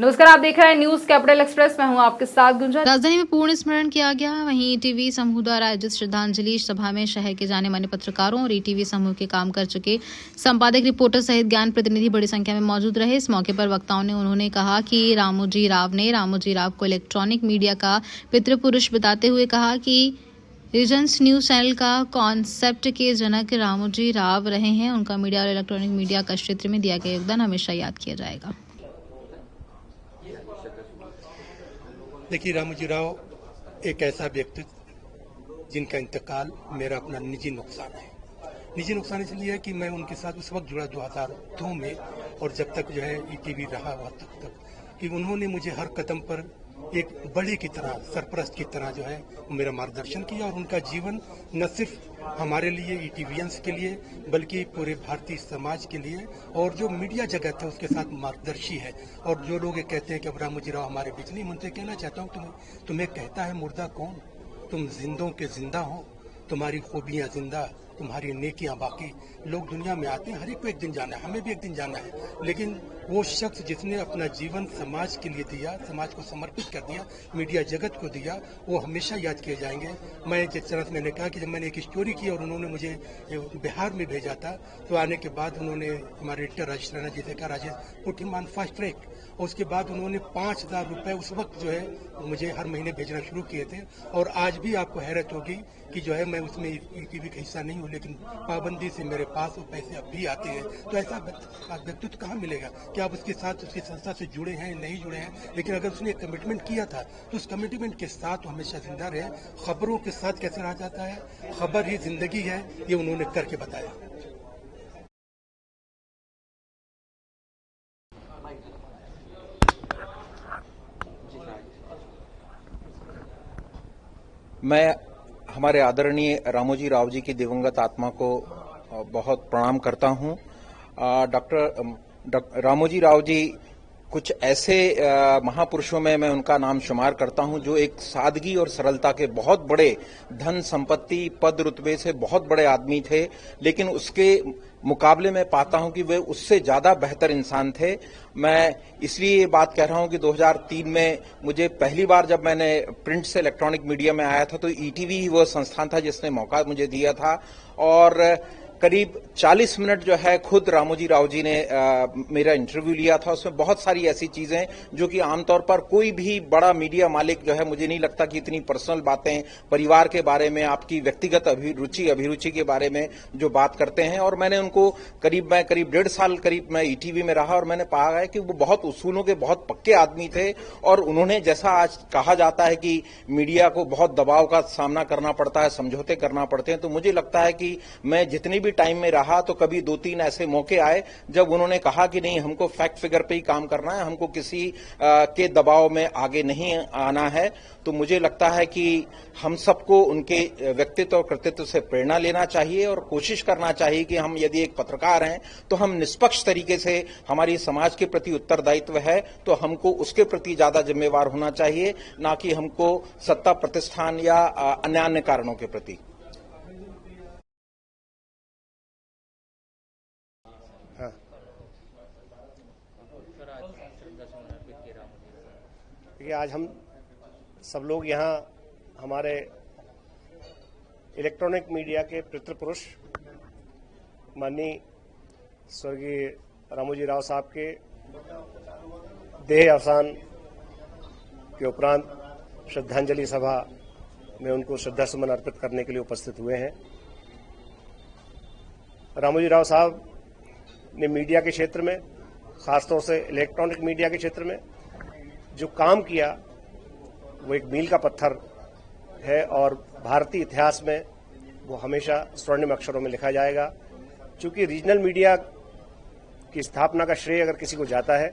नमस्कार, आप देख रहे हैं न्यूज कैपिटल एक्सप्रेस। मैं हूं आपके साथ गुंजन। राजधानी में पूर्ण स्मरण किया गया। वहीं ईटीवी समूह द्वारा आयोजित श्रद्धांजलि सभा में शहर के जाने माने पत्रकारों और ईटीवी समूह के काम कर चुके संपादक, रिपोर्टर सहित ज्ञान प्रतिनिधि बड़ी संख्या में मौजूद रहे। इस मौके पर वक्ताओं ने उन्होंने कहा कि रामोजी राव को इलेक्ट्रॉनिक मीडिया का पितृपुरुष बताते हुए कहा कि रीजन्स न्यूज चैनल का कॉन्सेप्ट के जनक रामोजी राव रहे हैं। उनका मीडिया और इलेक्ट्रॉनिक मीडिया का क्षेत्र में दिया गया योगदान हमेशा याद किया जाएगा। देखिए, रामोजी राव एक ऐसा व्यक्तित्व जिनका इंतकाल मेरा अपना निजी नुकसान है। निजी नुकसान इसलिए है कि मैं उनके साथ उस वक्त जुड़ा 2002 में, और जब तक जो है ईटीवी रहा हुआ तब तक कि उन्होंने मुझे हर कदम पर एक बड़े की तरह, सरपरस्त की तरह जो है मेरा मार्गदर्शन किया। और उनका जीवन न सिर्फ हमारे लिए, ईटीवीएंस के लिए, बल्कि पूरे भारतीय समाज के लिए और जो मीडिया जगत है उसके साथ मार्गदर्शी है। और जो लोग ये कहते हैं कि अब रामोजी राव हमारे बीच नहीं, उनसे कहना चाहता हूँ, तुम्हें कहता है मुर्दा कौन? तुम जिंदों के जिंदा हो, तुम्हारी खूबियाँ जिंदा, तुम्हारी नेकियां बाकी। लोग दुनिया में आते हैं, हर एक को एक दिन जाना है, हमें भी एक दिन जाना है, लेकिन वो शख्स जिसने अपना जीवन समाज के लिए दिया, समाज को समर्पित कर दिया, मीडिया जगत को दिया, वो हमेशा याद किए जाएंगे। मैं जिस तरह से मैंने कहा कि जब मैंने एक स्टोरी की और उन्होंने मुझे बिहार में भेजा था, तो आने के बाद उन्होंने हमारे एडिटर राजेश राणा जी से कहा, Rajesh put him on fast track. और उसके बाद उन्होंने 5,000 रुपए उस वक्त जो है मुझे हर महीने भेजना शुरू किए थे। और आज भी आपको हैरत होगी कि जो है मैं उसमें ईटीवी का हिस्सा नहीं हूँ, लेकिन पाबंदी से मेरे पास वो पैसे अब भी आते हैं। तो ऐसा व्यक्तित्व कहाँ मिलेगा कि आप उसके साथ, उसकी संस्था से जुड़े हैं, नहीं जुड़े हैं, लेकिन अगर उसने कमिटमेंट किया था तो उस कमिटमेंट के साथ वो हमेशा जिंदा रहे। खबरों के साथ कैसे रहा जाता है, खबर ही जिंदगी है, ये उन्होंने करके बताया। मैं हमारे आदरणीय रामोजी राव जी की दिवंगत आत्मा को बहुत प्रणाम करता हूं। डॉक्टर रामोजी राव जी कुछ ऐसे महापुरुषों में मैं उनका नाम शुमार करता हूं जो एक सादगी और सरलता के बहुत बड़े, धन संपत्ति पद रुतबे से बहुत बड़े आदमी थे, लेकिन उसके मुकाबले में पाता हूं कि वे उससे ज्यादा बेहतर इंसान थे। मैं इसलिए ये बात कह रहा हूं कि 2003 में मुझे पहली बार जब मैंने प्रिंट से इलेक्ट्रॉनिक मीडिया में आया था तो ईटीवी ही वो संस्थान था जिसने मौका मुझे दिया था। और करीब 40 मिनट जो है खुद रामोजी राव जी ने मेरा इंटरव्यू लिया था। उसमें बहुत सारी ऐसी चीजें जो कि आमतौर पर कोई भी बड़ा मीडिया मालिक जो है, मुझे नहीं लगता कि इतनी पर्सनल बातें, परिवार के बारे में, आपकी व्यक्तिगत अभिरुचि के बारे में जो बात करते हैं। और मैंने उनको करीब 1.5 साल मैं ईटीवी में रहा और मैंने पाया है कि वो बहुत उसूलों के बहुत पक्के आदमी थे। और उन्होंने, जैसा आज कहा जाता है कि मीडिया को बहुत दबाव का सामना करना पड़ता है, समझौते करना पड़ते हैं, तो मुझे लगता है कि मैं जितनी भी टाइम में रहा तो कभी 2-3 ऐसे मौके आए जब उन्होंने कहा कि नहीं, हमको फैक्ट फिगर पे ही काम करना है, हमको किसी के दबाव में आगे नहीं आना है। तो मुझे लगता है कि हम सबको उनके व्यक्तित्व और कृतित्व से प्रेरणा लेना चाहिए और कोशिश करना चाहिए कि हम यदि एक पत्रकार हैं तो हम निष्पक्ष तरीके से, हमारी समाज के प्रति उत्तरदायित्व है तो हमको उसके प्रति ज्यादा जिम्मेवार होना चाहिए, ना कि हमको सत्ता प्रतिष्ठान या अन्य कारणों के प्रति। देखिए, आज हम सब लोग यहाँ हमारे इलेक्ट्रॉनिक मीडिया के पितृपुरुष माननीय स्वर्गीय रामोजी राव साहब के देह अवसान के उपरांत श्रद्धांजलि सभा में उनको श्रद्धा सुमन अर्पित करने के लिए उपस्थित हुए हैं। रामोजी राव साहब ने मीडिया के क्षेत्र में, खासतौर से इलेक्ट्रॉनिक मीडिया के क्षेत्र में जो काम किया वो एक मील का पत्थर है और भारतीय इतिहास में वो हमेशा स्वर्णिम अक्षरों में लिखा जाएगा। क्योंकि रीजनल मीडिया की स्थापना का श्रेय अगर किसी को जाता है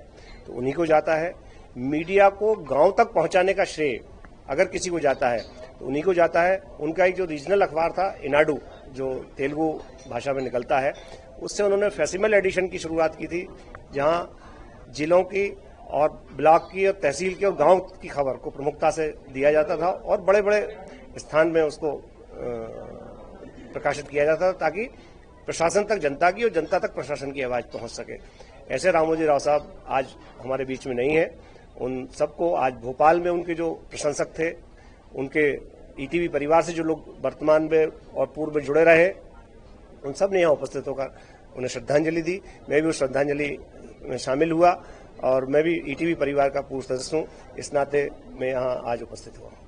तो उन्हीं को जाता है। मीडिया को गांव तक पहुंचाने का श्रेय अगर किसी को जाता है तो उन्हीं को जाता है। उनका एक जो रीजनल अखबार था इनाडू, जो तेलुगु भाषा में निकलता है, उससे उन्होंने फैसिमल एडिशन की शुरुआत की थी, जहां जिलों की और ब्लॉक की और तहसील की और गांव की खबर को प्रमुखता से दिया जाता था और बड़े बड़े स्थान में उसको प्रकाशित किया जाता था ताकि प्रशासन तक जनता की और जनता तक प्रशासन की आवाज पहुंच सके। ऐसे रामोजी राव साहब आज हमारे बीच में नहीं है। उन सबको आज भोपाल में उनके जो प्रशंसक थे, उनके ईटीवी परिवार से जो लोग वर्तमान में और पूर्व में जुड़े रहे, उन सब ने यहाँ उपस्थित होकर उन्हें श्रद्धांजलि दी। मैं भी उस श्रद्धांजलि में शामिल हुआ और मैं भी ईटीवी परिवार का पूर्ण सदस्य हूँ। इस नाते मैं यहाँ आज उपस्थित हुआ।